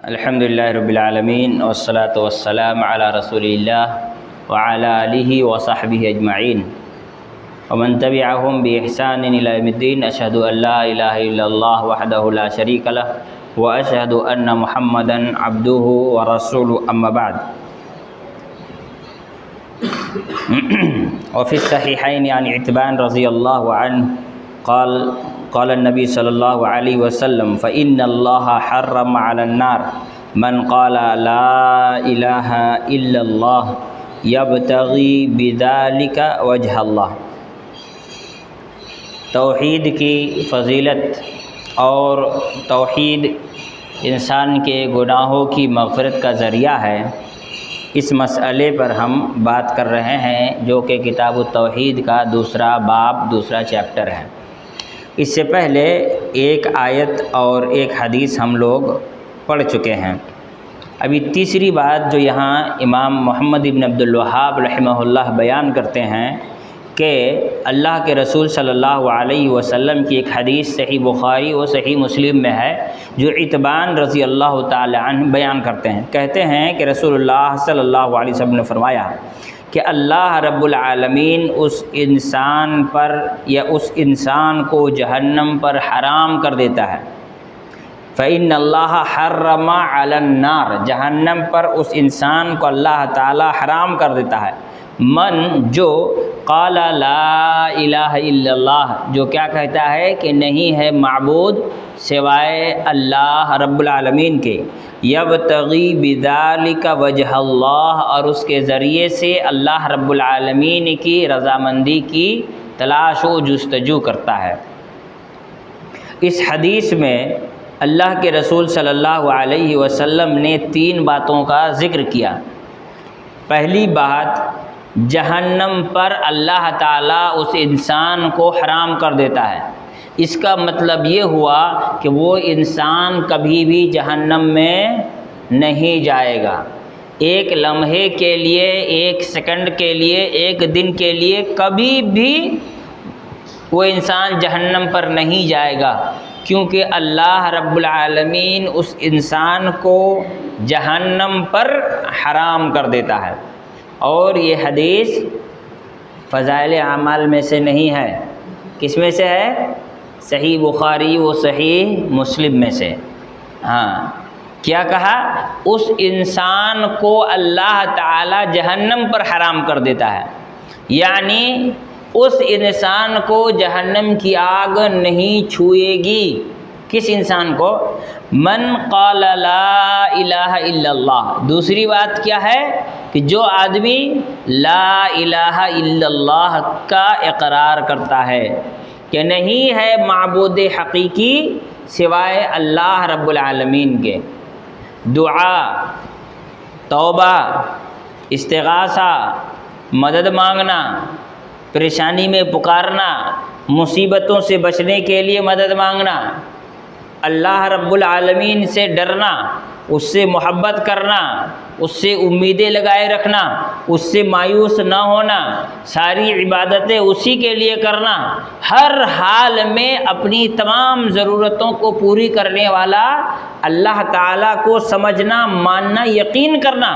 الحمد للہ رب العالمین والصلاة والسلام علی رسول اللہ وعلی آلہ وصحبہ اجمعین ومن تبعہم بإحسان الی یوم الدین۔ اشہد ان لا الہ الا اللہ وحدہ لا شریک لہ واشہد ان محمدا عبدہ ورسولہ اما بعد۔ وفی الصحیحین عن عتبان رضی اللہ عنہ قال النبی صلی اللہ علیہ وسلم فإن اللہ حرم علی النار من قال لا الہ الا اللہ یبتغی بذالک وجہ اللہ۔ توحید کی فضیلت اور توحید انسان کے گناہوں کی مغفرت کا ذریعہ ہے، اس مسئلے پر ہم بات کر رہے ہیں جو کہ کتاب التوحید کا دوسرا باب، دوسرا چیپٹر ہے۔ اس سے پہلے ایک آیت اور ایک حدیث ہم لوگ پڑھ چکے ہیں۔ ابھی تیسری بات جو یہاں امام محمد ابن عبد الوہاب رحمہ اللہ بیان کرتے ہیں کہ اللہ کے رسول صلی اللہ علیہ وسلم کی ایک حدیث صحیح بخاری و صحیح مسلم میں ہے جو عتبان رضی اللہ تعالی عنہ بیان کرتے ہیں۔ کہتے ہیں کہ رسول اللہ صلی اللہ علیہ وسلم نے فرمایا کہ اللہ رب العالمین اس انسان پر یا اس انسان کو جہنم پر حرام کر دیتا ہے۔ فإن اللہ حرم علی النار، جہنم پر اس انسان کو اللہ تعالی حرام کر دیتا ہے۔ من جو قال لا الہ الا اللہ، جو کیا کہتا ہے کہ نہیں ہے معبود سوائے اللہ رب العالمین کے، یبتغی بذالک وجہ اللہ، اور اس کے ذریعے سے اللہ رب العالمین کی رضامندی کی تلاش و جستجو کرتا ہے۔ اس حدیث میں اللہ کے رسول صلی اللہ علیہ وسلم نے تین باتوں کا ذکر کیا۔ پہلی بات، جہنم پر اللہ تعالیٰ اس انسان کو حرام کر دیتا ہے۔ اس کا مطلب یہ ہوا کہ وہ انسان کبھی بھی جہنم میں نہیں جائے گا۔ ایک لمحے کے لیے، ایک سیکنڈ کے لیے، ایک دن کے لیے کبھی بھی وہ انسان جہنم پر نہیں جائے گا، کیونکہ اللہ رب العالمین اس انسان کو جہنم پر حرام کر دیتا ہے۔ اور یہ حدیث فضائل اعمال میں سے نہیں ہے، کس میں سے ہے؟ صحیح بخاری و صحیح مسلم میں سے۔ ہاں، کیا کہا؟ اس انسان کو اللہ تعالی جہنم پر حرام کر دیتا ہے، یعنی اس انسان کو جہنم کی آگ نہیں چھوئے گی۔ کس انسان کو؟ من قال لا الہ الا اللہ۔ دوسری بات کیا ہے کہ جو آدمی لا الہ الا اللہ کا اقرار کرتا ہے کہ نہیں ہے معبود حقیقی سوائے اللہ رب العالمین کے۔ دعا، توبہ، استغاثہ، مدد مانگنا، پریشانی میں پکارنا، مصیبتوں سے بچنے کے لیے مدد مانگنا، اللہ رب العالمین سے ڈرنا، اس سے محبت کرنا، اس سے امیدیں لگائے رکھنا، اس سے مایوس نہ ہونا، ساری عبادتیں اسی کے لیے کرنا، ہر حال میں اپنی تمام ضرورتوں کو پوری کرنے والا اللہ تعالیٰ کو سمجھنا، ماننا، یقین کرنا،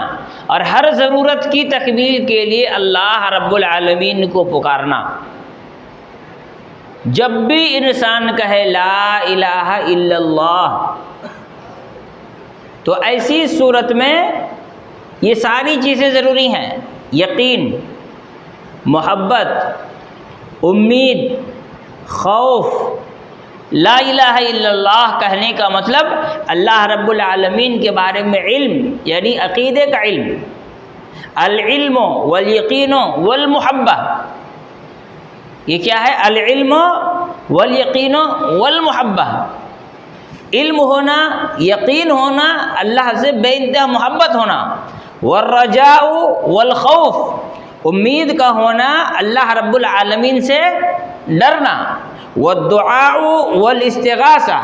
اور ہر ضرورت کی تکمیل کے لیے اللہ رب العالمین کو پکارنا۔ جب بھی انسان کہے لا الہ الا اللہ، تو ایسی صورت میں یہ ساری چیزیں ضروری ہیں: یقین، محبت، امید، خوف۔ لا الہ الا اللہ کہنے کا مطلب اللہ رب العالمین کے بارے میں علم، یعنی عقیدے کا علم۔ العلم والیقین والمحبہ، یہ کیا ہے؟ العلم والیقین والمحبہ، علم ہونا، یقین ہونا، اللہ سے بے انتہا محبت ہونا۔ والرجاء والخوف، امید کا ہونا، اللہ رب العالمین سے ڈرنا۔ والدعاء والاستغاثہ،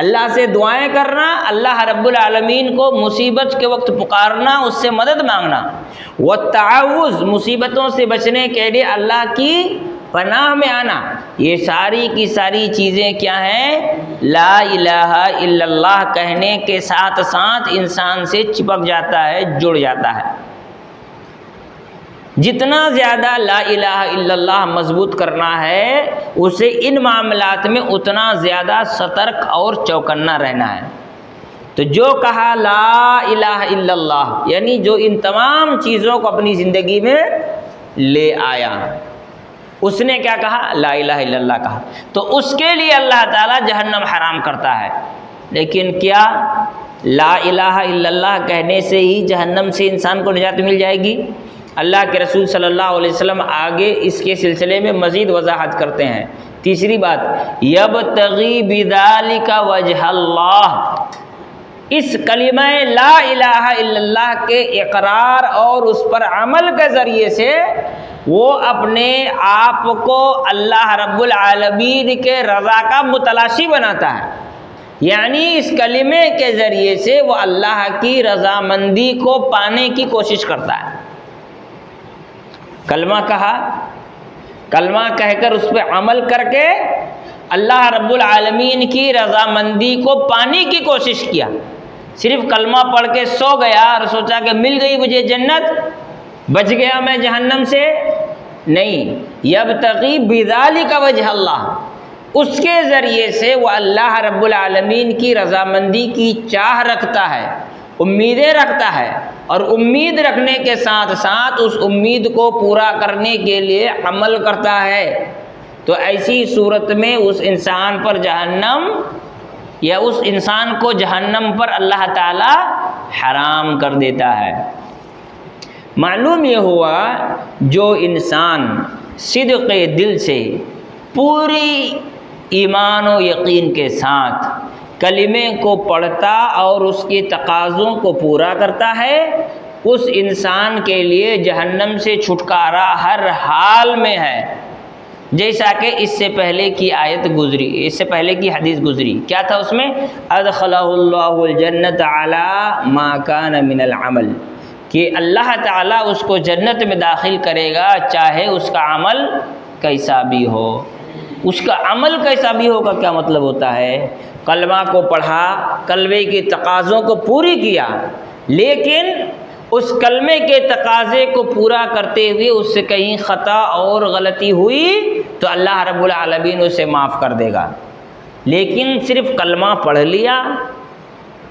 اللہ سے دعائیں کرنا، اللہ رب العالمین کو مصیبت کے وقت پکارنا، اس سے مدد مانگنا۔ والتعوذ، مصیبتوں سے بچنے کے لیے اللہ کی پناہ میں آنا، یہ ساری کی ساری چیزیں کیا ہیں؟ لا الہ الا اللہ کہنے کے ساتھ ساتھ انسان سے چپک جاتا ہے، جڑ جاتا ہے۔ جتنا زیادہ لا الہ الا اللہ مضبوط کرنا ہے اسے ان معاملات میں اتنا زیادہ سترک اور چوکنا رہنا ہے۔ تو جو کہا لا الہ الا اللہ یعنی جو ان تمام چیزوں کو اپنی زندگی میں لے آیا، اس نے کیا کہا؟ لا الہ الا اللہ کہا، تو اس کے لیے اللہ تعالیٰ جہنم حرام کرتا ہے۔ لیکن کیا لا الہ الا اللہ کہنے سے ہی جہنم سے انسان کو نجات مل جائے گی؟ اللہ کے رسول صلی اللہ علیہ وسلم آگے اس کے سلسلے میں مزید وضاحت کرتے ہیں۔ تیسری بات، یبتغی بذالک وجہ اللہ، اس کلمہ لا الہ الا اللہ کے اقرار اور اس پر عمل کے ذریعے سے وہ اپنے آپ کو اللہ رب العالمین کے رضا کا متلاشی بناتا ہے، یعنی اس کلمے کے ذریعے سے وہ اللہ کی رضامندی کو پانے کی کوشش کرتا ہے۔ کلمہ کہا، کلمہ کہہ کر اس پہ عمل کر کے اللہ رب العالمین کی رضامندی کو پانے کی کوشش کیا۔ صرف کلمہ پڑھ کے سو گیا اور سوچا کہ مل گئی مجھے جنت، بچ گیا میں جہنم سے، نہیں، یبتغی بذالک وجہ اللہ، اس کے ذریعے سے وہ اللہ رب العالمین کی رضامندی کی چاہ رکھتا ہے، امیدیں رکھتا ہے، اور امید رکھنے کے ساتھ ساتھ اس امید کو پورا کرنے کے لیے عمل کرتا ہے۔ تو ایسی صورت میں اس انسان پر جہنم یا اس انسان کو جہنم پر اللہ تعالی حرام کر دیتا ہے۔ معلوم یہ ہوا جو انسان صدق دل سے پوری ایمان و یقین کے ساتھ کلمے کو پڑھتا اور اس کے تقاضوں کو پورا کرتا ہے، اس انسان کے لیے جہنم سے چھٹکارا ہر حال میں ہے، جیسا کہ اس سے پہلے کی آیت گزری، اس سے پہلے کی حدیث گزری۔ کیا تھا اس میں؟ ادخلہ اللہ الجنت علی ما کان من العمل، کہ اللہ تعالیٰ اس کو جنت میں داخل کرے گا چاہے اس کا عمل کیسا بھی ہو۔ اس کا عمل کیسا بھی ہوگا کیا مطلب ہوتا ہے؟ کلمہ کو پڑھا، کلمے کے تقاضوں کو پوری کیا، لیکن اس کلمے کے تقاضے کو پورا کرتے ہوئے اس سے کہیں خطا اور غلطی ہوئی تو اللہ رب العالمین اسے معاف کر دے گا۔ لیکن صرف کلمہ پڑھ لیا،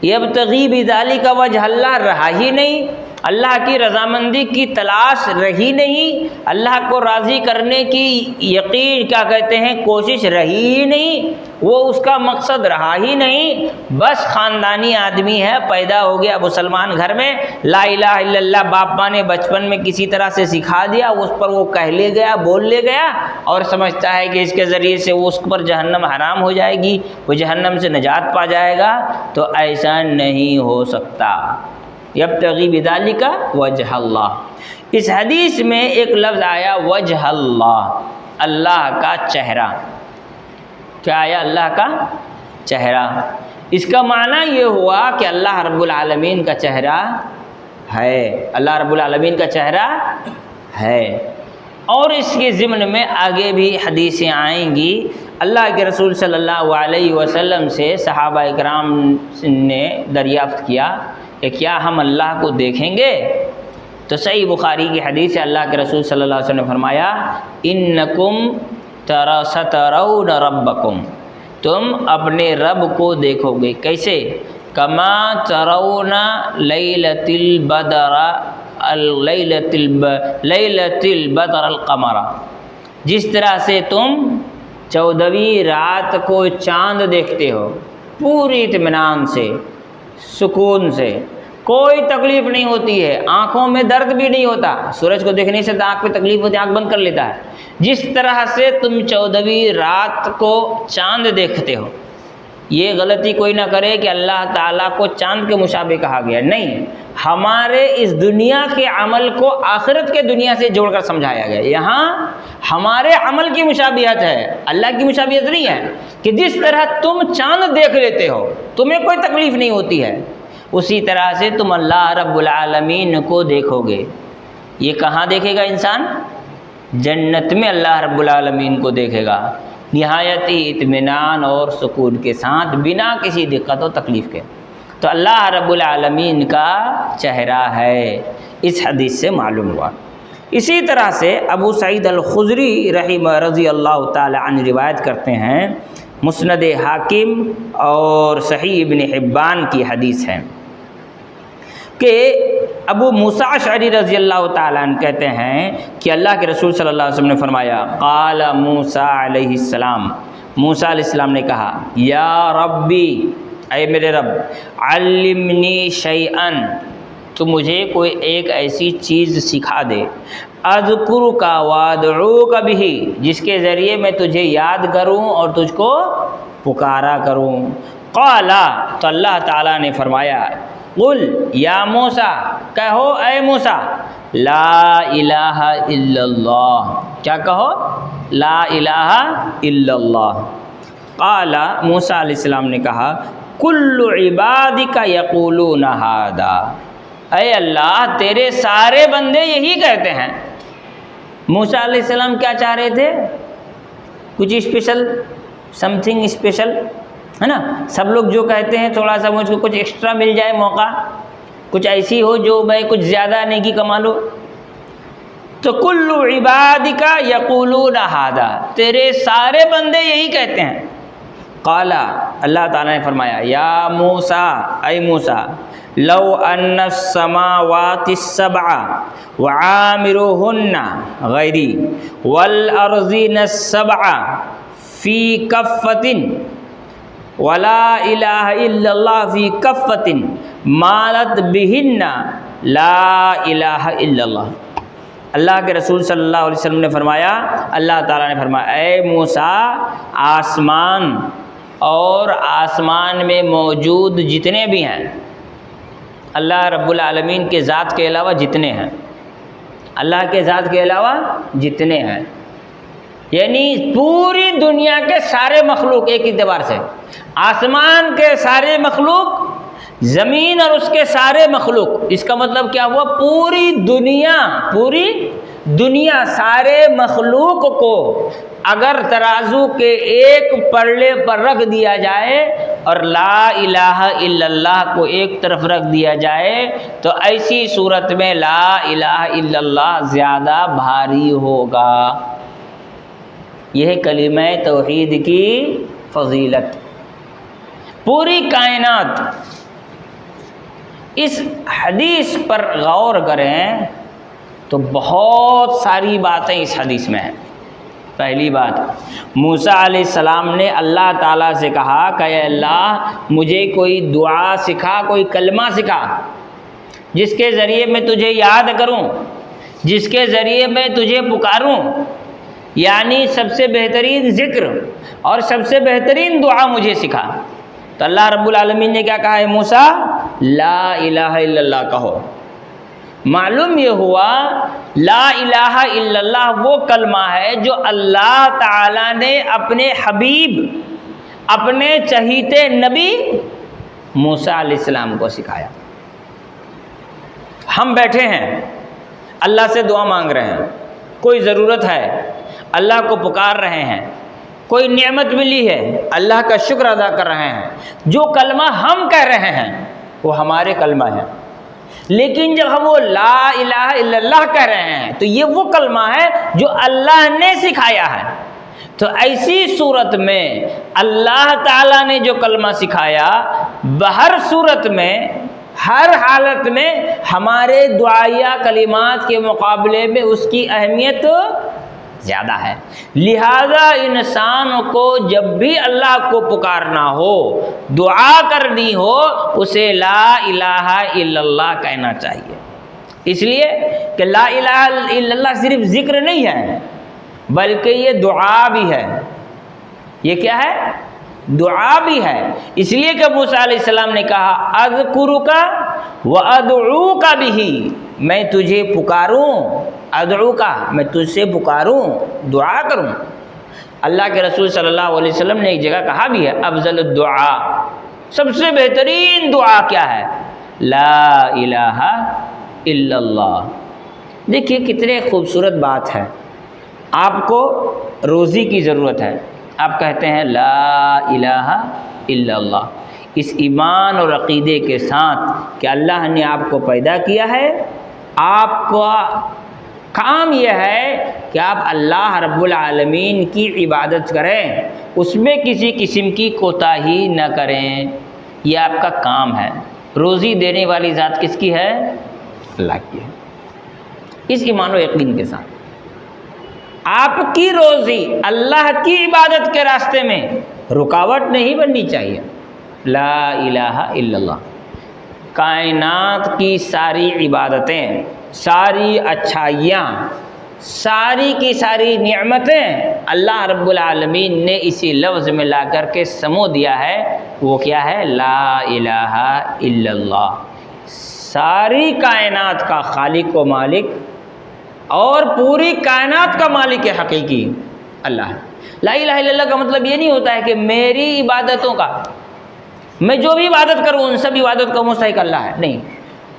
یبتغی بذالک وجہ اللہ رہا ہی نہیں، اللہ کی رضامندی کی تلاش رہی نہیں، اللہ کو راضی کرنے کی یقین کیا کہتے ہیں کوشش رہی ہی نہیں، وہ اس کا مقصد رہا ہی نہیں، بس خاندانی آدمی ہے، پیدا ہو گیا مسلمان گھر میں، لا الہ الا اللہ باپ ماں نے بچپن میں کسی طرح سے سکھا دیا، اس پر وہ کہہ لے گیا، بول لے گیا، اور سمجھتا ہے کہ اس کے ذریعے سے وہ اس پر جہنم حرام ہو جائے گی، وہ جہنم سے نجات پا جائے گا، تو ایسا نہیں ہو سکتا۔ یبتغی بذالک وجہ اللہ، اس حدیث میں ایک لفظ آیا وجہ اللہ، اللہ کا چہرہ۔ کیا آیا؟ اللہ کا چہرہ۔ اس کا معنی یہ ہوا کہ اللہ رب العالمین کا چہرہ ہے، اللہ رب العالمین کا چہرہ ہے۔ اور اس کے ضمن میں آگے بھی حدیثیں آئیں گی۔ اللہ کے رسول صلی اللہ علیہ وسلم سے صحابہ اکرام نے دریافت کیا کہ کیا ہم اللہ کو دیکھیں گے؟ تو صحیح بخاری کی حدیث ہے، اللہ کے رسول صلی اللہ علیہ وسلم نے فرمایا انکم سترون ربکم، تم اپنے رب کو دیکھو گے۔ کیسے؟ کما ترون لیلۃ البدر القمر، جس طرح سے تم 14ویں رات کو چاند دیکھتے ہو پوری اطمینان سے، سکون سے، کوئی تکلیف نہیں ہوتی ہے، آنکھوں میں درد بھی نہیں ہوتا، سورج کو دیکھنے سے آنکھ پہ تکلیف ہوتی ہے، آنکھ بند کر لیتا ہے، جس طرح سے تم 14ویں رات کو چاند دیکھتے ہو۔ یہ غلطی کوئی نہ کرے کہ اللہ تعالیٰ کو چاند کے مشابہ کہا گیا، نہیں، ہمارے اس دنیا کے عمل کو آخرت کے دنیا سے جوڑ کر سمجھایا گیا۔ یہاں ہمارے عمل کی مشابہت ہے، اللہ کی مشابہت نہیں ہے، کہ جس طرح تم چاند دیکھ لیتے ہو تمہیں کوئی تکلیف نہیں ہوتی ہے، اسی طرح سے تم اللہ رب العالمین کو دیکھو گے۔ یہ کہاں دیکھے گا انسان؟ جنت میں اللہ رب العالمین کو دیکھے گا نہایت اطمینان اور سکون کے ساتھ، بنا کسی دقت و تکلیف کے۔ تو اللہ رب العالمین کا چہرہ ہے، اس حدیث سے معلوم ہوا۔ اسی طرح سے ابو سعید الخدری رضی اللہ تعالی عنہ روایت کرتے ہیں، مسند حاکم اور صحیح ابن حبان کی حدیث ہے کہ ابو موسیٰ اشعری رضی اللہ تعالیٰ عنہ کہتے ہیں کہ اللہ کے رسول صلی اللہ علیہ وسلم نے فرمایا، قال موسیٰ علیہ السلام، موسیٰ علیہ السلام نے کہا، یا ربی، اے میرے رب، علمنی شیئن، تو مجھے کوئی ایک ایسی چیز سکھا دے، اذکرک وادعوک بہ، جس کے ذریعے میں تجھے یاد کروں اور تجھ کو پکارا کروں۔ قال، تو اللہ تعالیٰ نے فرمایا، قل یا موسیٰ، کہو اے موسیٰ، لا الہ الا اللہ، کیا کہو؟ لا الہ الا اللہ۔ قال، موسیٰ علیہ السلام نے کہا، کل عبادک یقولون ھذا، اے اللہ تیرے سارے بندے یہی کہتے ہیں۔ موسیٰ علیہ السلام کیا چاہ رہے تھے؟ کچھ اسپیشل، سم تھنگ اسپیشل، ہے نا؟ سب لوگ جو کہتے ہیں تھوڑا سا مجھ کو کچھ ایکسٹرا مل جائے، موقع کچھ ایسی ہو جو میں کچھ زیادہ نیکی کما لوں۔ تو کل عبادک یقولون ھذا، تیرے سارے بندے یہی کہتے ہیں۔ قال، اللہ تعالیٰ نے فرمایا، یا موسیٰ، اے موسیٰ، لو ان السماوات السبع وعامرهن غیری والارضین السبع فی کفۃ ولا الہ الا اللہ فی کفۃ مالت بہن لا الہ الا اللہ۔ اللہ کے رسول صلی اللہ علیہ وسلم نے فرمایا، اللہ تعالیٰ نے فرمایا، اے موسیٰ، آسمان اور آسمان میں موجود جتنے بھی ہیں، اللہ رب العالمین کے ذات کے علاوہ جتنے ہیں، اللہ کے ذات کے علاوہ جتنے ہیں، یعنی پوری دنیا کے سارے مخلوق، ایک اعتبار سے آسمان کے سارے مخلوق، زمین اور اس کے سارے مخلوق، اس کا مطلب کیا ہوا؟ پوری دنیا سارے مخلوق کو اگر ترازو کے ایک پلڑے پر رکھ دیا جائے اور لا الہ الا اللہ کو ایک طرف رکھ دیا جائے تو ایسی صورت میں لا الہ الا اللہ زیادہ بھاری ہوگا۔ یہ ہے کلمہ توحید کی فضیلت۔ پوری کائنات اس حدیث پر غور کریں تو بہت ساری باتیں اس حدیث میں ہیں۔ پہلی بات، موسیٰ علیہ السلام نے اللہ تعالیٰ سے کہا کہ اے اللہ مجھے کوئی دعا سکھا، کوئی کلمہ سکھا جس کے ذریعے میں تجھے یاد کروں، جس کے ذریعے میں تجھے پکاروں، یعنی سب سے بہترین ذکر اور سب سے بہترین دعا مجھے سکھا۔ تو اللہ رب العالمین نے کیا کہا ہے؟ موسیٰ لا الہ الا اللہ کہو۔ معلوم یہ ہوا لا الہ الا اللہ وہ کلمہ ہے جو اللہ تعالیٰ نے اپنے حبیب، اپنے چہیتے نبی موسیٰ علیہ السلام کو سکھایا۔ ہم بیٹھے ہیں، اللہ سے دعا مانگ رہے ہیں، کوئی ضرورت ہے، اللہ کو پکار رہے ہیں، کوئی نعمت ملی ہے، اللہ کا شکر ادا کر رہے ہیں، جو کلمہ ہم کہہ رہے ہیں وہ ہمارے کلمہ ہیں، لیکن جب ہم وہ لا الہ الا اللہ کہہ رہے ہیں تو یہ وہ کلمہ ہے جو اللہ نے سکھایا ہے۔ تو ایسی صورت میں اللہ تعالیٰ نے جو کلمہ سکھایا، بہر صورت میں، ہر حالت میں ہمارے دعائیہ کلمات کے مقابلے میں اس کی اہمیت زیادہ ہے۔ لہذا انسان کو جب بھی اللہ کو پکارنا ہو، دعا کرنی ہو، اسے لا الہ الا اللہ کہنا چاہیے۔ اس لیے کہ لا الہ الا اللہ صرف ذکر نہیں ہے بلکہ یہ دعا بھی ہے۔ یہ کیا ہے؟ دعا بھی ہے۔ اس لیے کہ موسیٰ علیہ السلام نے کہا اذکرک وادعوک بہ، میں تجھے پکاروں، ادعوک میں تجھ سے پکاروں، دعا کروں۔ اللہ کے رسول صلی اللہ علیہ وسلم نے ایک جگہ کہا بھی ہے افضل الدعاء، سب سے بہترین دعا کیا ہے؟ لا الہ الا اللہ۔ دیکھیے کتنے خوبصورت بات ہے۔ آپ کو روزی کی ضرورت ہے، آپ کہتے ہیں لا الہ الا اللہ، اس ایمان اور عقیدے کے ساتھ کہ اللہ نے آپ کو پیدا کیا ہے، آپ کا کام یہ ہے کہ آپ اللہ رب العالمین کی عبادت کریں، اس میں کسی قسم کی کوتاہی نہ کریں، یہ آپ کا کام ہے۔ روزی دینے والی ذات کس کی ہے؟ اللہ کی ہے۔ اس ایمان و یقین کے ساتھ آپ کی روزی اللہ کی عبادت کے راستے میں رکاوٹ نہیں بننی چاہیے۔ لا الہ الا اللہ، کائنات کی ساری عبادتیں، ساری اچھائیاں، ساری کی ساری نعمتیں اللہ رب العالمین نے اسی لفظ میں لا کر کے سمو دیا ہے، وہ کیا ہے؟ لا الہ الا اللہ۔ ساری کائنات کا خالق و مالک اور پوری کائنات کا مالک حقیقی اللہ ہے۔ لا الہ الا اللہ کا مطلب یہ نہیں ہوتا ہے کہ میری عبادتوں کا، میں جو بھی عبادت کروں ان سب عبادت کا مستحق اللہ ہے، نہیں،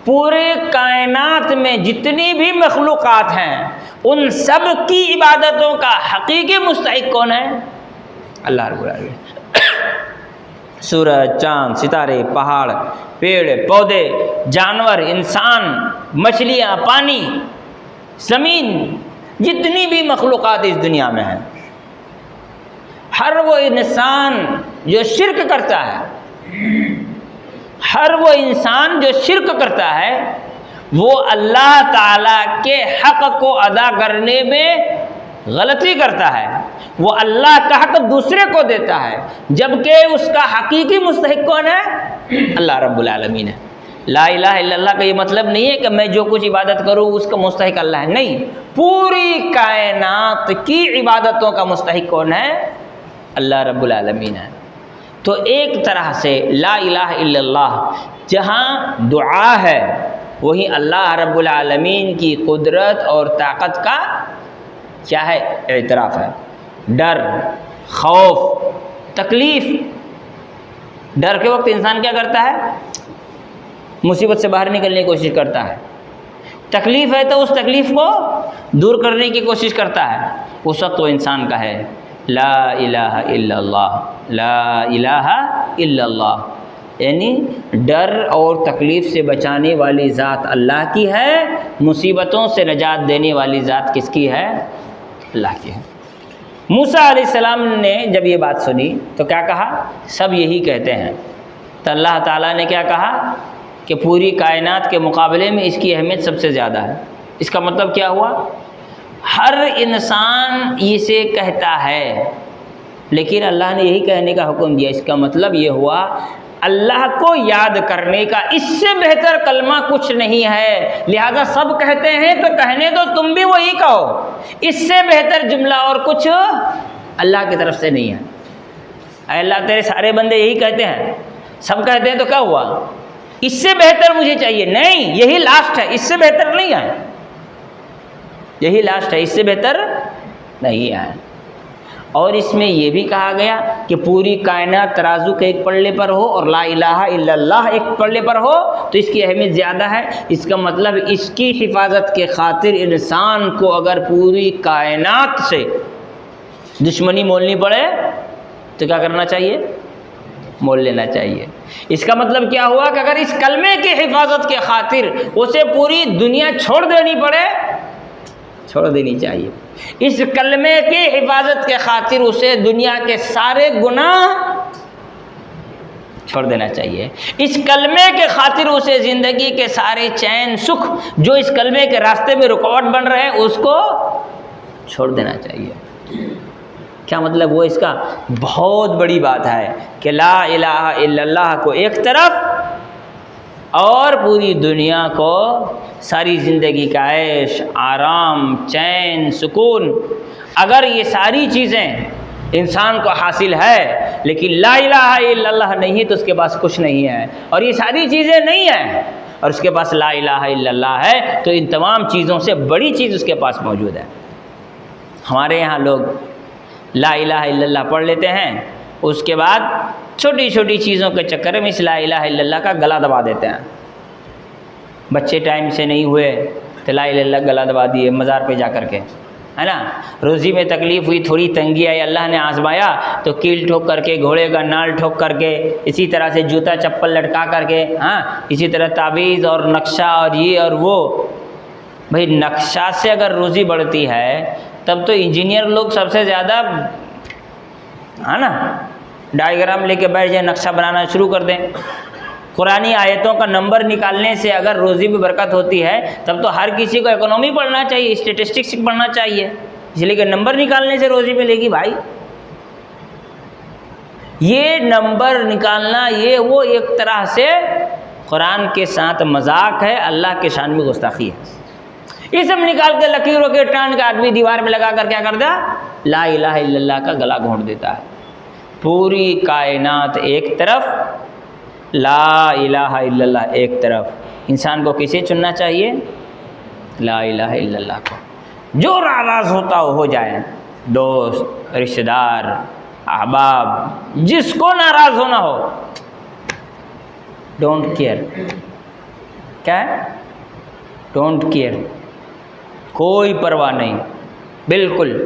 پورے کائنات میں جتنی بھی مخلوقات ہیں ان سب کی عبادتوں کا حقیقی مستحق کون ہے؟ اللہ رب العالمین۔ سورج، چاند، ستارے، پہاڑ، پیڑ پودے، جانور، انسان، مچھلیاں، پانی، زمین، جتنی بھی مخلوقات اس دنیا میں ہیں، ہر وہ انسان جو شرک کرتا ہے، ہر وہ انسان جو شرک کرتا ہے وہ اللہ تعالیٰ کے حق کو ادا کرنے میں غلطی کرتا ہے، وہ اللہ کا حق دوسرے کو دیتا ہے، جبکہ اس کا حقیقی مستحق کون ہے؟ اللہ رب العالمین ہے۔ لا الہ الا اللہ کا یہ مطلب نہیں ہے کہ میں جو کچھ عبادت کروں اس کا مستحق اللہ ہے، نہیں، پوری کائنات کی عبادتوں کا مستحق کون ہے؟ اللہ رب العالمین ہے۔ تو ایک طرح سے لا الہ الا اللہ جہاں دعا ہے وہیں اللہ رب العالمین کی قدرت اور طاقت کا کیا ہے؟ اعتراف ہے۔ ڈر، خوف، تکلیف، ڈر کے وقت انسان کیا کرتا ہے؟ مصیبت سے باہر نکلنے کی کوشش کرتا ہے۔ تکلیف ہے تو اس تکلیف کو دور کرنے کی کوشش کرتا ہے، اس وقت وہ انسان کا ہے لا الہ الا اللہ، لا الہ الا اللہ، یعنی ڈر اور تکلیف سے بچانے والی ذات اللہ کی ہے، مصیبتوں سے نجات دینے والی ذات کس کی ہے؟ اللہ کی ہے۔ موسیٰ علیہ السلام نے جب یہ بات سنی تو کیا کہا؟ سب یہی کہتے ہیں، تو اللہ تعالیٰ نے کیا کہا کہ پوری کائنات کے مقابلے میں اس کی اہمیت سب سے زیادہ ہے۔ اس کا مطلب کیا ہوا؟ ہر انسان اسے کہتا ہے لیکن اللہ نے یہی کہنے کا حکم دیا، اس کا مطلب یہ ہوا اللہ کو یاد کرنے کا اس سے بہتر کلمہ کچھ نہیں ہے، لہذا سب کہتے ہیں تو کہنے دو، تم بھی وہی کہو، اس سے بہتر جملہ اور کچھ اللہ کی طرف سے نہیں ہے۔ اے اللہ تیرے سارے بندے یہی کہتے ہیں، سب کہتے ہیں تو کیا ہوا؟ اس سے بہتر مجھے چاہیے، نہیں، یہی لاسٹ ہے، اس سے بہتر نہیں ہے، یہی لاسٹ ہے، اس سے بہتر نہیں ہے۔ اور اس میں یہ بھی کہا گیا کہ پوری کائنات ترازو کے ایک پلڑے پر ہو اور لا الہ الا اللہ ایک پلڑے پر ہو تو اس کی اہمیت زیادہ ہے۔ اس کا مطلب اس کی حفاظت کے خاطر انسان کو اگر پوری کائنات سے دشمنی مولنی پڑے تو کیا کرنا چاہیے؟ مول لینا چاہیے۔ اس کا مطلب کیا ہوا کہ اگر اس کلمے کی حفاظت کے خاطر اسے پوری دنیا چھوڑ دینی پڑے، چھوڑ دینی چاہیے۔ اس کلمے کی حفاظت کے خاطر اسے دنیا کے سارے گناہ چھوڑ دینا چاہیے۔ اس کلمے کے خاطر اسے زندگی کے سارے چین سکھ جو اس کلمے کے راستے میں رکاوٹ بن رہے ہیں اس کو چھوڑ دینا چاہیے۔ کیا مطلب؟ وہ اس کا بہت بڑی بات ہے کہ لا الہ الا اللہ کو ایک طرف اور پوری دنیا کو ساری زندگی کا عیش، آرام، چین، سکون، اگر یہ ساری چیزیں انسان کو حاصل ہے لیکن لا الہ الا اللہ نہیں ہے تو اس کے پاس کچھ نہیں ہے، اور یہ ساری چیزیں نہیں ہیں اور اس کے پاس لا الہ الا اللہ ہے تو ان تمام چیزوں سے بڑی چیز اس کے پاس موجود ہے۔ ہمارے یہاں لوگ لا الہ الا اللہ پڑھ لیتے ہیں، اس کے بعد چھوٹی چھوٹی چیزوں کے چکر میں اس لا الہ الا اللہ کا گلا دبا دیتے ہیں۔ بچے ٹائم سے نہیں ہوئے تو لا الہ الا اللہ گلا دبا دیے مزار پہ جا کر کے، ہے نا. روزی میں تکلیف ہوئی، تھوڑی تنگی آئی، اللہ نے آزمایا تو کیل ٹھوک کر کے، گھوڑے کا نال ٹھوک کر کے، اسی طرح سے جوتا چپل لٹکا کر کے، ہاں اسی طرح تعویذ اور نقشہ اور یہ اور وہ. بھائی نقشہ سے اگر روزی بڑھتی ہے تب تو انجینئر لوگ سب سے زیادہ، ہے نا، ڈائیگرام لے کے بیٹھ جائیں، نقشہ بنانا شروع کر دیں. قرآنی آیتوں کا نمبر نکالنے سے اگر روزی میں برکت ہوتی ہے تب تو ہر کسی کو اکنومی پڑھنا چاہیے، اسٹیٹسٹکس پڑھنا چاہیے، اس لیے کہ نمبر نکالنے سے روزی ملے گی. بھائی یہ نمبر نکالنا، یہ وہ ایک طرح سے قرآن کے ساتھ مذاق ہے، اللہ کے شان میں گستاخی ہے. یہ سب نکال کے لکیروں کے ٹانڈ کا آدمی دیوار میں لگا کر کیا کرتا، لا الہ الا اللہ کا گلا گھونٹ دیتا ہے. پوری کائنات ایک طرف، لا الہ الا اللہ ایک طرف. انسان کو کسے چننا چاہیے؟ لا الہ الا اللہ کو. جو ناراض ہوتا ہو جائے، دوست، رشتہ دار، احباب، جس کو ناراض ہونا ہو، ڈونٹ کیئر. کیا ہے؟ ڈونٹ کیئر، کوئی پرواہ نہیں بالکل.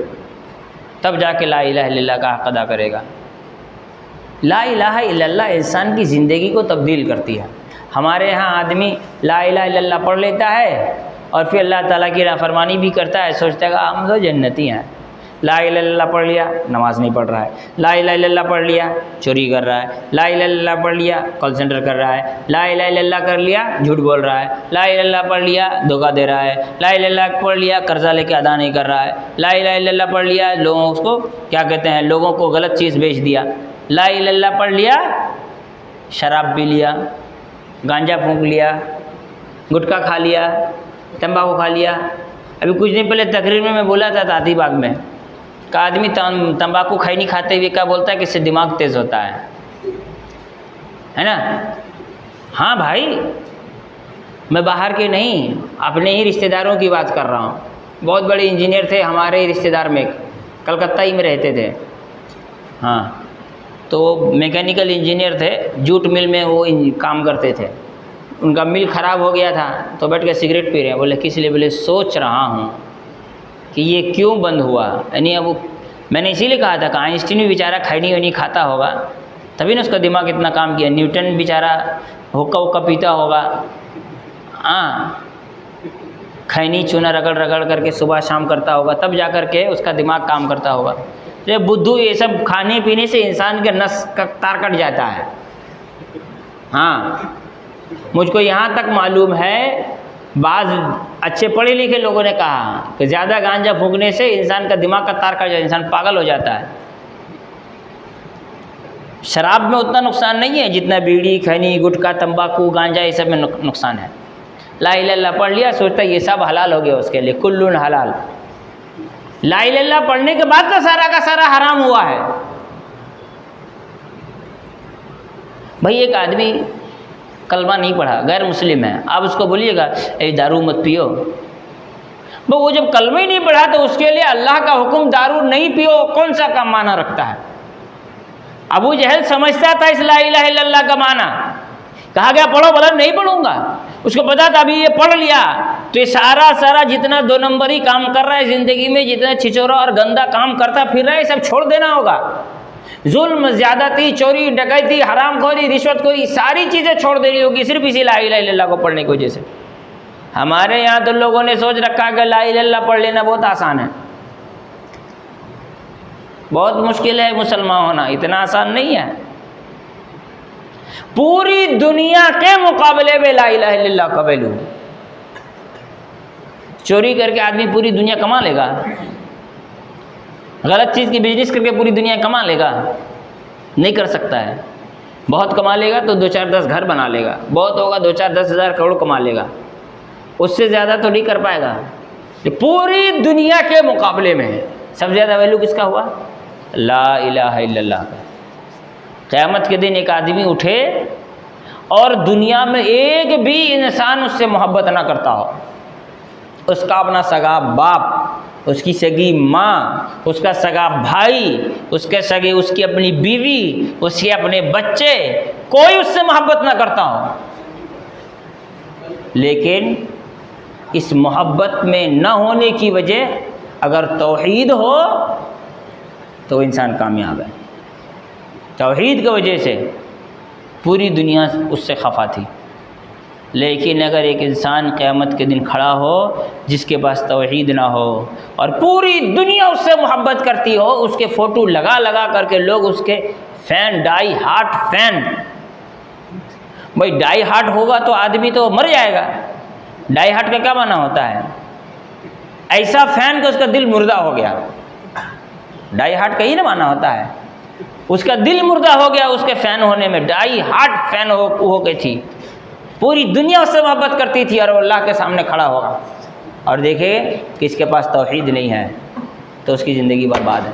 تب جا کے لا الہ الا اللہ کا حق ادا کرے گا. لا الہ الا اللہ انسان کی زندگی کو تبدیل کرتی ہے. ہمارے ہاں آدمی لا الہ الا اللہ پڑھ لیتا ہے اور پھر اللہ تعالیٰ کی نافرمانی بھی کرتا ہے، سوچتا ہے کہ ہم تو جنتی ہیں. لا الہ الا اللہ پڑھ لیا، نماز نہیں پڑھ رہا ہے. لا الہ الا اللہ پڑھ لیا، چوری کر رہا ہے. لا الہ الا اللہ پڑھ لیا، کال سینٹر کر رہا ہے. لا الہ الا اللہ کر لیا، جھوٹ بول رہا ہے. لا الہ الا اللہ پڑھ لیا، دھوکہ دے رہا ہے. لا الہ الا اللہ پڑھ لیا، قرضہ لے کے ادا نہیں کر رہا ہے. لا الہ الا اللہ پڑھ لیا، لوگوں کو کیا کہتے ہیں، لوگوں کو غلط چیز بیچ دیا. لا الہ الا اللہ پڑھ لیا، شراب پی لیا، گانجا پھونک لیا، گٹکا کھا لیا، تمباکو کھا لیا. ابھی کچھ دن پہلے تقریر میں بولا تھا تاتی باغ میں کہ آدمی تمباکو کھائی نہیں کھاتے ہوئے کیا بولتا ہے کہ اس سے دماغ تیز ہوتا ہے نا. ہاں بھائی، میں باہر کے نہیں، اپنے ہی رشتہ داروں کی بات کر رہا ہوں. بہت بڑے انجینئر تھے ہمارے ہی رشتہ دار میں، کلکتہ ہی میں رہتے تھے. ہاں تو وہ میکینیکل انجینئر تھے، جوٹ مل میں وہ کام کرتے تھے. ان کا مل خراب ہو گیا تھا تو بیٹھ کے سگریٹ پی رہے ہیں. بولے کس لیے؟ بولے سوچ رہا ہوں کہ یہ کیوں بند ہوا. یعنی اب میں نے اسی لیے کہا تھا کہ آئنسٹین بھی بیچارہ کھینی وینی کھاتا ہوگا تبھی نا اس کا دماغ اتنا کام کیا. نیوٹن بیچارہ ہوکا وکا پیتا ہوگا، ہاں کھینی چونا رگڑ رگڑ کر کے صبح شام کرتا ہوگا، تب جا کر کے اس کا دماغ کام کرتا ہوگا. یہ بدھو یہ سب کھانے پینے سے انسان کے نس کا تار کٹ جاتا ہے. ہاں مجھ کو یہاں تک معلوم ہے، بعض اچھے پڑھے لکھے لوگوں نے کہا کہ زیادہ گانجا پھونکنے سے انسان کا دماغ کا تار کٹ جاتا ہے، انسان پاگل ہو جاتا ہے. شراب میں اتنا نقصان نہیں ہے جتنا بیڑی، کھینی، گٹکا، تمباکو، گانجا یہ سب میں نقصان ہے. لا الہ الا اللہ پڑھ لیا، سوچتا ہے یہ سب حلال ہو گیا اس کے لیے، کل حلال. لا الہ الا اللہ پڑھنے کے بعد تو سارا کا سارا حرام ہوا ہے. بھائی ایک آدمی کلمہ نہیں پڑھا، غیر مسلم ہے، آپ اس کو بولیے گا اے دارو مت پیو، وہ جب کلمہ ہی نہیں پڑھا تو اس کے لیے اللہ کا حکم دارو نہیں پیو کون سا کا معنی رکھتا ہے؟ ابو جہل سمجھتا تھا اس لا الہ الا اللہ کا معنی. کہا گیا پڑھو، بولا نہیں پڑھوں گا. اس کو پتا تھا ابھی یہ پڑھ لیا تو یہ سارا جتنا 2 نمبری کام کر رہا ہے زندگی میں، جتنا چھچورا اور گندا کام کرتا پھر رہا ہے، سب چھوڑ دینا ہوگا. ظلم، زیادتی، چوری، ڈکیتی، حرام خوری، رشوت خوری، ساری چیزیں چھوڑ دینی ہوگی صرف اسی لا الہ الا اللہ کو پڑھنے کی وجہ سے. ہمارے یہاں تو لوگوں نے سوچ رکھا کہ لا الہ الا اللہ پڑھ لینا بہت آسان ہے. بہت مشکل ہے مسلمان ہونا، اتنا آسان نہیں ہے. پوری دنیا کے مقابلے میں لا الہ الا اللہ کا ویلو. چوری کر کے آدمی پوری دنیا کما لے گا، غلط چیز کی بزنس کر کے پوری دنیا کما لے گا؟ نہیں کر سکتا ہے. بہت کما لے گا تو 2-4-10 گھر بنا لے گا، بہت ہوگا 2-4-10 ہزار کروڑ کما لے گا، اس سے زیادہ تو نہیں کر پائے گا. پوری دنیا کے مقابلے میں سب سے زیادہ ویلو کس کا ہوا؟ لا الہ الا اللہ کا. قیامت کے دن ایک آدمی اٹھے اور دنیا میں ایک بھی انسان اس سے محبت نہ کرتا ہو، اس کا اپنا سگا باپ، اس کی سگی ماں، اس کا سگا بھائی، اس کی اپنی بیوی، اس کے اپنے بچے، کوئی اس سے محبت نہ کرتا ہو. لیکن اس محبت میں نہ ہونے کی وجہ اگر توحید ہو تو انسان کامیاب ہے۔ توحید کی وجہ سے پوری دنیا اس سے خفا تھی، لیکن اگر ایک انسان قیامت کے دن کھڑا ہو جس کے پاس توحید نہ ہو اور پوری دنیا اس سے محبت کرتی ہو، اس کے فوٹو لگا لگا کر کے لوگ اس کے فین، ڈائی ہارٹ فین، بھائی ڈائی ہارٹ ہوگا تو آدمی تو مر جائے گا۔ ڈائی ہارٹ کا کیا معنی ہوتا ہے؟ ایسا فین کہ اس کا دل مردہ ہو گیا، ڈائی ہارٹ کا ہی نا معنی ہوتا ہے، اس کا دل مردہ ہو گیا اس کے فین ہونے میں، ڈائی ہارٹ فین ہو گئی تھی، پوری دنیا اس سے محبت کرتی تھی، اور وہ اللہ کے سامنے کھڑا ہوگا اور دیکھے کہ اس کے پاس توحید نہیں ہے تو اس کی زندگی برباد ہے۔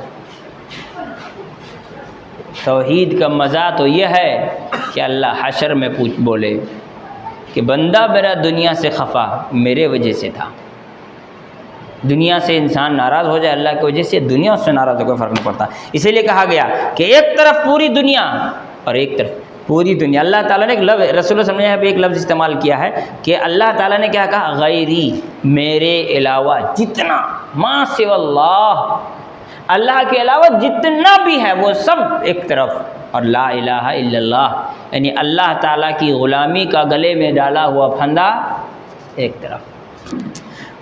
توحید کا مزہ تو یہ ہے کہ اللہ حشر میں بولے کہ بندہ میرا دنیا سے خفا میرے وجہ سے تھا۔ دنیا سے انسان ناراض ہو جائے اللہ کی وجہ سے، دنیا اس سے ناراض ہو کوئی فرق نہیں پڑتا۔ اسی لیے کہا گیا کہ ایک طرف پوری دنیا اور ایک طرف پوری دنیا۔ اللہ تعالیٰ نے ایک لفظ، رسول اللہ صلی اللہ علیہ وسلم نے ایک لفظ استعمال کیا ہے کہ اللہ تعالیٰ نے کیا کہا؟ غیری، میرے علاوہ جتنا، ما سوی اللہ، اللہ کے علاوہ جتنا بھی ہے وہ سب ایک طرف، اور لا الہ الا اللہ، یعنی اللہ تعالیٰ کی غلامی کا گلے میں ڈالا ہوا پھندا ایک طرف۔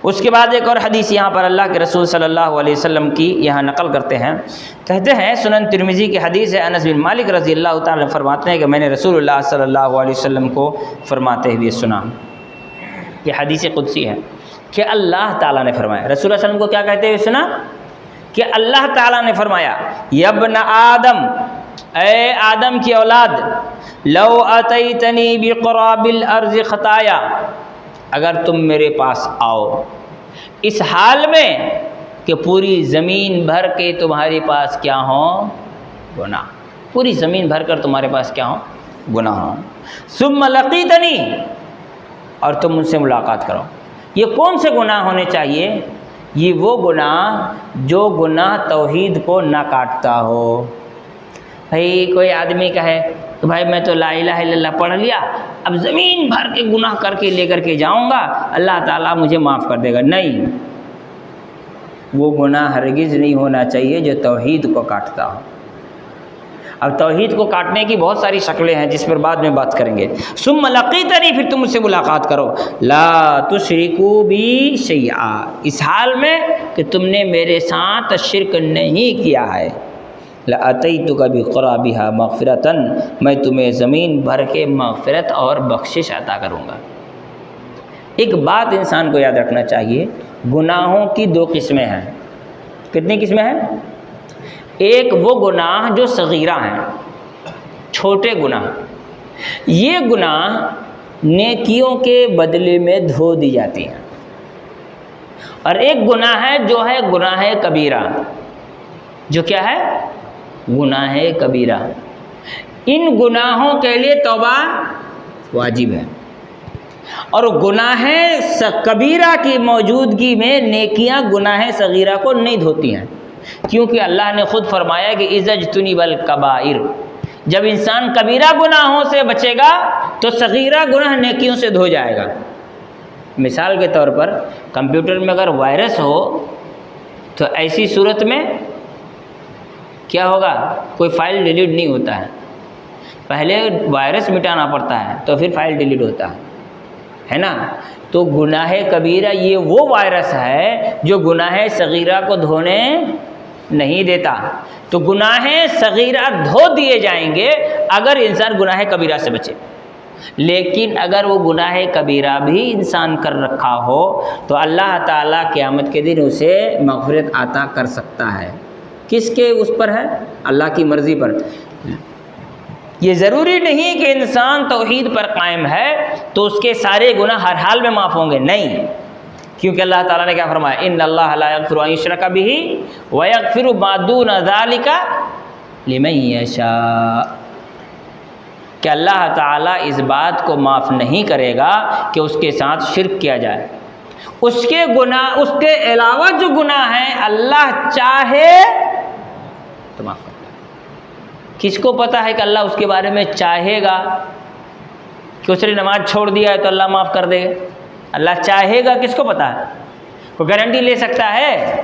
اس کے بعد ایک اور حدیث یہاں پر اللہ کے رسول صلی اللہ علیہ وسلم کی یہاں نقل کرتے ہیں، کہتے ہیں سنن ترمذی کی حدیث ہے، انس بن مالک رضی اللہ تعالیٰ فرماتے ہیں کہ میں نے رسول اللہ صلی اللہ علیہ وسلم کو فرماتے ہوئے سنا، یہ حدیث قدسی ہے کہ اللہ تعالیٰ نے فرمایا، رسول اللہ علیہ وسلم کو کیا کہتے ہوئے سنا کہ اللہ تعالیٰ نے فرمایا، یا ابن آدم، اے آدم کی اولاد، لو اتیتنی بقراب الارض خطایا، اگر تم میرے پاس آؤ اس حال میں کہ پوری زمین بھر کے تمہارے پاس کیا ہوں؟ گناہ، پوری زمین بھر کر تمہارے پاس کیا ہوں؟ گناہ ہوں، ثم لقیتنی، اور تم مجھ سے ملاقات کرو۔ یہ کون سے گناہ ہونے چاہیے؟ یہ وہ گناہ جو گناہ توحید کو نہ کاٹتا ہو۔ بھائی کوئی آدمی کہے کہ بھائی میں تو لا الہ الا اللہ پڑھ لیا، اب زمین بھر کے گناہ کر کے لے کر کے جاؤں گا، اللہ تعالیٰ مجھے معاف کر دے گا، نہیں، وہ گناہ ہرگز نہیں ہونا چاہیے جو توحید کو کاٹتا ہو۔ اب توحید کو کاٹنے کی بہت ساری شکلیں ہیں جس پر بعد میں بات کریں گے۔ ثم لقیتنی، پھر تم مجھ سے ملاقات کرو، لا تشرکوا بی شیئا، اس حال میں کہ تم نے میرے ساتھ شرک نہیں کیا ہے، لاتیتک بقرابها مغفرۃ، میں تمہیں زمین بھر کے مغفرت اور بخشش عطا کروں گا۔ ایک بات انسان کو یاد رکھنا چاہیے، گناہوں کی دو قسمیں ہیں۔ کتنی قسمیں ہیں؟ ایک وہ گناہ جو صغیرہ ہیں، چھوٹے گناہ، یہ گناہ نیکیوں کے بدلے میں دھو دی جاتی ہیں، اور ایک گناہ ہے جو ہے گناہ کبیرہ، جو کیا ہے؟ گناہ کبیرہ۔ ان گناہوں کے لیے توبہ واجب ہے، اور گناہ کبیرہ کی موجودگی میں نیکیاں گناہ صغیرہ کو نہیں دھوتی ہیں، کیونکہ اللہ نے خود فرمایا کہ اذا اجتنب الکبائر، جب انسان کبیرہ گناہوں سے بچے گا تو صغیرہ گناہ نیکیوں سے دھو جائے گا۔ مثال کے طور پر کمپیوٹر میں اگر وائرس ہو تو ایسی صورت میں کیا ہوگا؟ کوئی فائل ڈیلیٹ نہیں ہوتا ہے، پہلے وائرس مٹانا پڑتا ہے تو پھر فائل ڈیلیٹ ہوتا ہے نا؟ تو گناہ کبیرہ یہ وہ وائرس ہے جو گناہ صغیرہ کو دھونے نہیں دیتا، تو گناہ صغیرہ دھو دیے جائیں گے اگر انسان گناہ کبیرہ سے بچے، لیکن اگر وہ گناہ کبیرہ بھی انسان کر رکھا ہو تو اللہ تعالیٰ قیامت کے دن اسے مغفرت عطا کر سکتا ہے۔ کس کے اس پر ہے؟ اللہ کی مرضی پر۔ یہ ضروری نہیں کہ انسان توحید پر قائم ہے تو اس کے سارے گناہ ہر حال میں معاف ہوں گے، نہیں، کیونکہ اللہ تعالیٰ نے کیا فرمایا؟ ان اللہ لا یغفر ان یشرک بہ ویغفر ما دون ذلک لمن یشاء، کہ اللہ تعالیٰ اس بات کو معاف نہیں کرے گا کہ اس کے ساتھ شرک کیا جائے، اس کے گناہ، اس کے علاوہ جو گناہ ہیں اللہ چاہے تو معاف کرتا ہے۔ کس کو پتا ہے کہ اللہ اس کے بارے میں چاہے گا کہ اس نے نماز چھوڑ دیا ہے تو اللہ معاف کر دے گا؟ اللہ چاہے گا، کس کو پتا ہے؟ کوئی گارنٹی لے سکتا ہے؟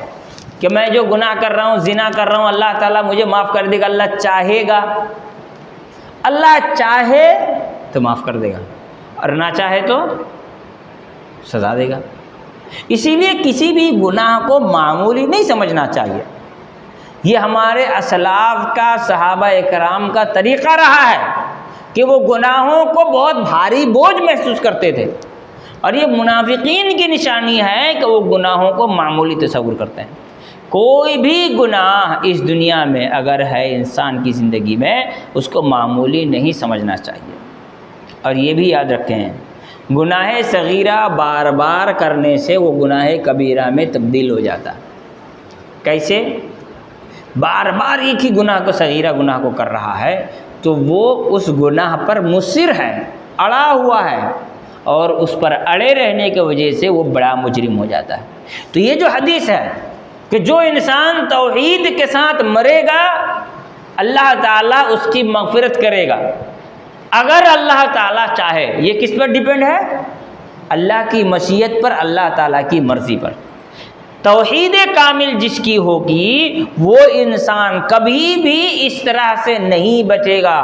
کہ میں جو گناہ کر رہا ہوں، زنا کر رہا ہوں، اللہ تعالیٰ مجھے معاف کر دے گا، اللہ چاہے گا، اللہ چاہے تو معاف کر دے گا اور نہ چاہے تو سزا دے گا۔ اسی لیے کسی بھی گناہ کو معمولی نہیں سمجھنا چاہیے۔ یہ ہمارے اسلاف کا، صحابہ اکرام کا طریقہ رہا ہے کہ وہ گناہوں کو بہت بھاری بوجھ محسوس کرتے تھے، اور یہ منافقین کی نشانی ہے کہ وہ گناہوں کو معمولی تصور کرتے ہیں۔ کوئی بھی گناہ اس دنیا میں اگر ہے انسان کی زندگی میں، اس کو معمولی نہیں سمجھنا چاہیے۔ اور یہ بھی یاد رکھیں، گناہ صغیرہ بار بار کرنے سے وہ گناہ کبیرہ میں تبدیل ہو جاتا ہے۔ کیسے؟ بار بار ایک ہی گناہ کو، صغیرہ گناہ کو کر رہا ہے تو وہ اس گناہ پر مصر ہے، اڑا ہوا ہے، اور اس پر اڑے رہنے کی وجہ سے وہ بڑا مجرم ہو جاتا ہے۔ تو یہ جو حدیث ہے کہ جو انسان توحید کے ساتھ مرے گا اللہ تعالیٰ اس کی مغفرت کرے گا، اگر اللہ تعالیٰ چاہے۔ یہ کس پر ڈیپینڈ ہے؟ اللہ کی مشیت پر، اللہ تعالیٰ کی مرضی پر۔ توحید کامل جس کی ہوگی وہ انسان کبھی بھی اس طرح سے نہیں بچے گا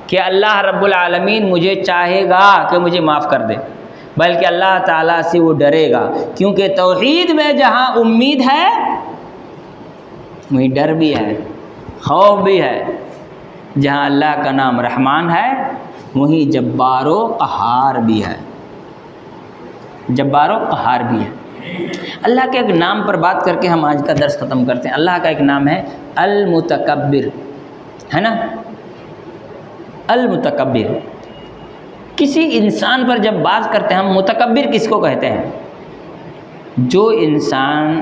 کہ اللہ رب العالمین مجھے چاہے گا کہ مجھے معاف کر دے، بلکہ اللہ تعالیٰ سے وہ ڈرے گا، کیونکہ توحید میں جہاں امید ہے وہیں ڈر بھی ہے، خوف بھی ہے۔ جہاں اللہ کا نام رحمان ہے وہیں جبار و قہار بھی ہے، جبار و قہار بھی ہے۔ اللہ کے ایک نام پر بات کر کے ہم آج کا درس ختم کرتے ہیں۔ اللہ کا ایک نام ہے المتکبر، ہے نا؟ المتکبر۔ کسی انسان پر جب بات کرتے ہیں ہم، متکبر کس کو کہتے ہیں؟ جو انسان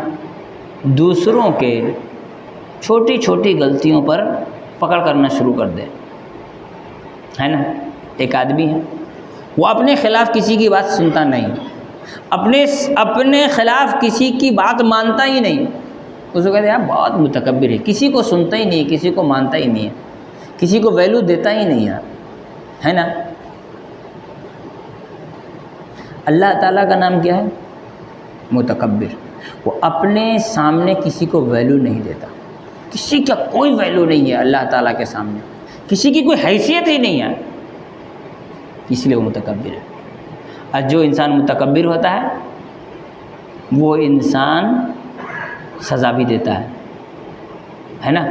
دوسروں کے چھوٹی چھوٹی غلطیوں پر پکڑ کرنا شروع کر دے، ہے نا؟ ایک آدمی ہے، وہ اپنے خلاف کسی کی بات سنتا نہیں، اپنے خلاف کسی کی بات مانتا ہی نہیں، اس کو کہتے ہیں بہت متکبر ہے، کسی کو سنتا ہی نہیں، کسی کو مانتا ہی نہیں ہے، کسی کو ویلیو دیتا ہی نہیں ہے نا؟ اللہ تعالیٰ کا نام کیا ہے؟ متکبر۔ وہ اپنے سامنے کسی کو ویلیو نہیں دیتا، کسی کا کوئی ویلیو نہیں ہے اللہ تعالیٰ کے سامنے، کسی کی کوئی حیثیت ہی نہیں ہے، اس لیے وہ متکبر ہے۔ اور جو انسان متکبر ہوتا ہے وہ انسان سزا بھی دیتا ہے نا؟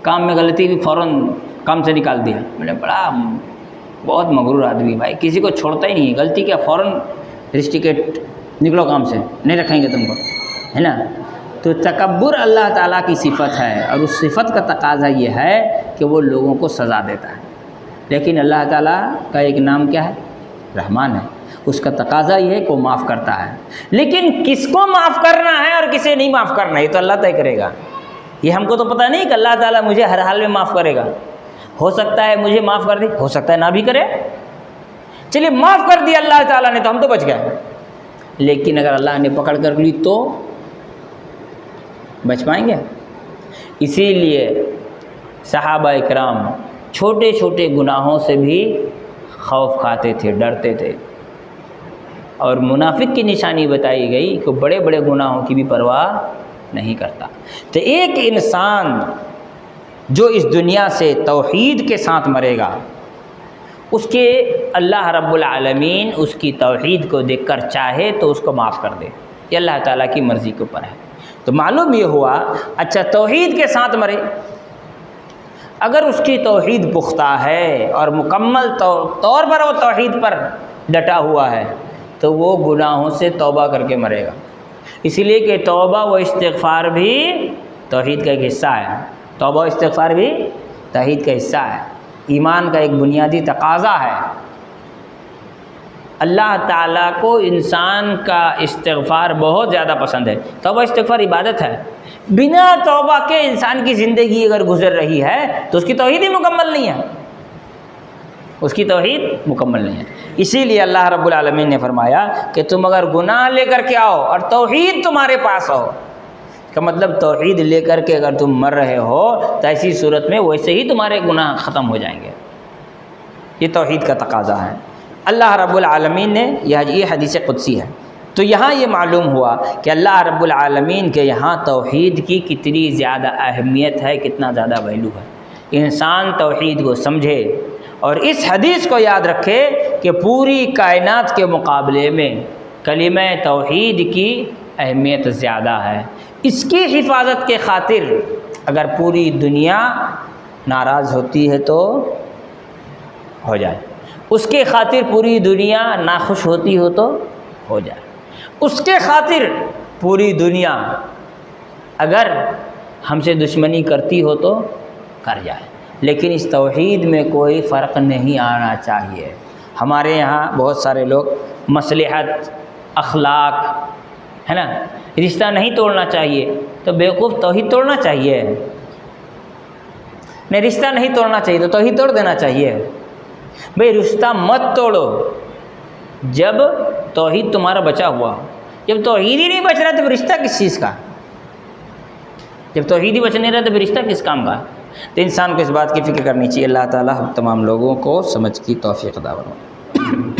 کام میں غلطی ہوئی فوراً کام سے نکال دیا، میں نے بہت مغرور آدمی بھائی، کسی کو چھوڑتا ہی نہیں، غلطی کیا فوراً رسٹیکیٹ، نکلو کام سے، نہیں رکھیں گے تم کو، ہے نا؟ تو تکبر اللہ تعالیٰ کی صفت ہے، اور اس صفت کا تقاضا یہ ہے کہ وہ لوگوں کو سزا دیتا ہے۔ لیکن اللہ تعالیٰ کا ایک نام کیا ہے؟ رحمان ہے، اس کا تقاضا یہ ہے کہ وہ معاف کرتا ہے، لیکن کس کو معاف کرنا ہے اور کسے نہیں معاف کرنا ہے یہ تو اللہ طے کرے گا۔ یہ ہم کو تو پتہ نہیں کہ اللہ تعالیٰ مجھے ہر حال میں معاف کرے گا، ہو سکتا ہے مجھے معاف کر دے، ہو سکتا ہے نہ بھی کرے، چلیے معاف کر دیا اللہ تعالیٰ نے تو ہم تو بچ گئے، لیکن اگر اللہ نے پکڑ کر لی تو بچ پائیں گے؟ اسی لیے صحابہ اکرام چھوٹے چھوٹے گناہوں سے بھی خوف کھاتے تھے، ڈرتے تھے، اور منافق کی نشانی بتائی گئی کہ بڑے بڑے گناہوں کی بھی پرواہ نہیں کرتا۔ تو ایک انسان جو اس دنیا سے توحید کے ساتھ مرے گا، اس کے اللہ رب العالمین اس کی توحید کو دیکھ کر چاہے تو اس کو معاف کر دے، یہ اللہ تعالیٰ کی مرضی کے اوپر ہے۔ تو معلوم یہ ہوا، اچھا توحید کے ساتھ مرے، اگر اس کی توحید پختہ ہے اور مکمل طور پر وہ توحید پر ڈٹا ہوا ہے تو وہ گناہوں سے توبہ کر کے مرے گا، اسی لیے کہ توبہ و استغفار بھی توحید کا ایک حصہ ہے، توبہ و استغفار بھی توحید کا حصہ ہے، ایمان کا ایک بنیادی تقاضا ہے۔ اللہ تعالیٰ کو انسان کا استغفار بہت زیادہ پسند ہے، توبہ استغفار عبادت ہے، بنا توبہ کے انسان کی زندگی اگر گزر رہی ہے تو اس کی توحید ہی مکمل نہیں ہے، اس کی توحید مکمل نہیں ہے۔ اسی لیے اللہ رب العالمین نے فرمایا کہ تم اگر گناہ لے کر کے آؤ اور توحید تمہارے پاس ہو، کا مطلب توحید لے کر کے اگر تم مر رہے ہو تو ایسی صورت میں ویسے ہی تمہارے گناہ ختم ہو جائیں گے، یہ توحید کا تقاضا ہے۔ اللہ رب العالمین نے یہ حدیث قدسی ہے تو یہاں یہ معلوم ہوا کہ اللہ رب العالمین کے یہاں توحید کی کتنی زیادہ اہمیت ہے، کتنا زیادہ ویلو ہے۔ انسان توحید کو سمجھے اور اس حدیث کو یاد رکھے کہ پوری کائنات کے مقابلے میں کلمہ توحید کی اہمیت زیادہ ہے۔ اس کی حفاظت کے خاطر اگر پوری دنیا ناراض ہوتی ہے تو ہو جائے، اس کے خاطر پوری دنیا ناخوش ہوتی ہو تو ہو جائے، اس کے خاطر پوری دنیا اگر ہم سے دشمنی کرتی ہو تو کر جائے، لیکن اس توحید میں کوئی فرق نہیں آنا چاہیے۔ ہمارے یہاں بہت سارے لوگ مصلحت، اخلاق، ہے نا، رشتہ نہیں توڑنا چاہیے، تو بیوقوف توحید توڑنا چاہیے؟ نہیں، رشتہ نہیں توڑنا چاہیے تو توحید توڑ دینا چاہیے۔ بھئی رشتہ مت توڑو جب توحید تمہارا بچا ہوا، جب توحید ہی نہیں بچ رہا تو پھر رشتہ کس چیز کا؟ جب توحید ہی بچ نہیں رہا تو پھر رشتہ کس کام کا؟ تو انسان کو اس بات کی فکر کرنی چاہیے۔ اللہ تعالیٰ ہم تمام لوگوں کو سمجھ کی توفیق عطا فرمائے۔